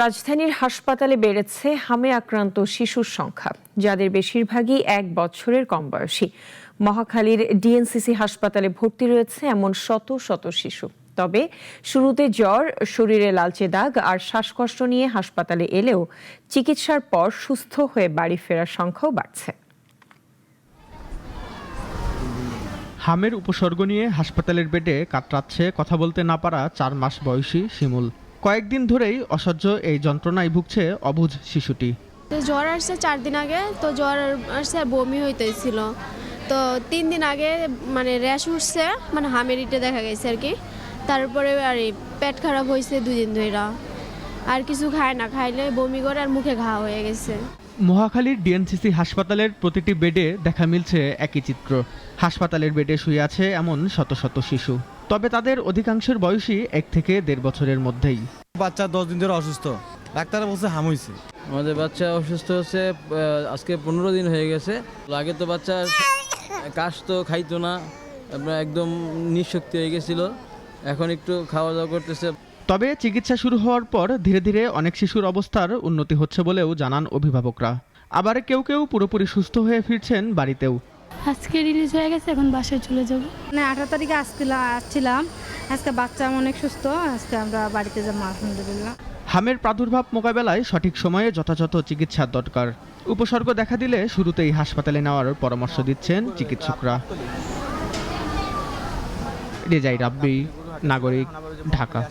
রাজধানীর হাসপাতালে বেড়েছে হামে আক্রান্ত শিশুর সংখ্যা, যাদের বেশিরভাগই 1 বছরের কম বয়সী। মহাখালীর ডিএনসিসি হাসপাতালে ভর্তি রয়েছে এমন শত শত শিশু। তবে শুরুতে জ্বর, শরীরে লালচে দাগ আর শ্বাসকষ্ট নিয়ে হাসপাতালে এলেও চিকিৎসার পর সুস্থ হয়ে বাড়ি ফেরার সংখ্যাও বাড়ছে। হামের উপসর্গ নিয়ে হাসপাতালের বেডে কাতরাচ্ছে কথা বলতে না পারা 4 মাস বয়সী শিমুল। কয়েকদিন ধরেই অসহ্য এই যন্ত্রণায় ভুগছে অবুঝ শিশুটি। জ্বর আসছে 4 দিন আগে, তো জ্বর আসছে আর বমি হইতেছিল। তো 3 দিন আগে র্যাশ উঠছে, হামের ইটে দেখা গেছে আর কি। তারপরে আর পেট খারাপ হয়েছে 2 দিন ধরে, আর কিছু খায় না, খাইলে বমি করে আর মুখে ঘা হয়ে গেছে। মহাখালীর ডিএনসিসি হাসপাতালের প্রতিটি বেডে দেখা মিলছে একই চিত্র। হাসপাতালের বেডে শুয়ে আছে এমন শত শত শিশু, তবে তাদের অধিকাংশের বয়সী 1 থেকে 1.5 বছরের মধ্যেই। বাচ্চা 10 দিন ধরে অসুস্থ, ডাক্তার বলছে হাম হয়েছে। আমাদের বাচ্চা অসুস্থ হচ্ছে আজকে 15 দিন হয়ে গেছে। আগে তো বাচ্চা কাশ তো খাইতো না, একদম নিঃশক্তি হয়ে গেছিল, এখন একটু খাওয়া দাওয়া করতেছে। তবে চিকিৎসা শুরু হওয়ার পর ধীরে ধীরে অনেক শিশুর অবস্থার উন্নতি হচ্ছে বলেও জানান অভিভাবকরা। আবার কেউ কেউ পুরোপুরি সুস্থ হয়ে ফিরছেন বাড়িতেও। আজকে রিলিজ হয়ে গেছে, এখন বাসায় চলে যাব। 18 তারিখে আসছিলাম, আজকে বাচ্চা অনেক সুস্থ, আজকে আমরা বাড়িতে যাব আলহামদুলিল্লাহ। হামের প্রাদুর্ভাব মোকাবেলায় সঠিক সময়ে যথাযথ চিকিৎসার দরকার। উপসর্গ দেখা দিলে শুরুতেই হাসপাতালে নেওয়ার পরামর্শ দিচ্ছেন চিকিৎসকরা। রেজাই রাব্বি, নাগরিক, ঢাকা।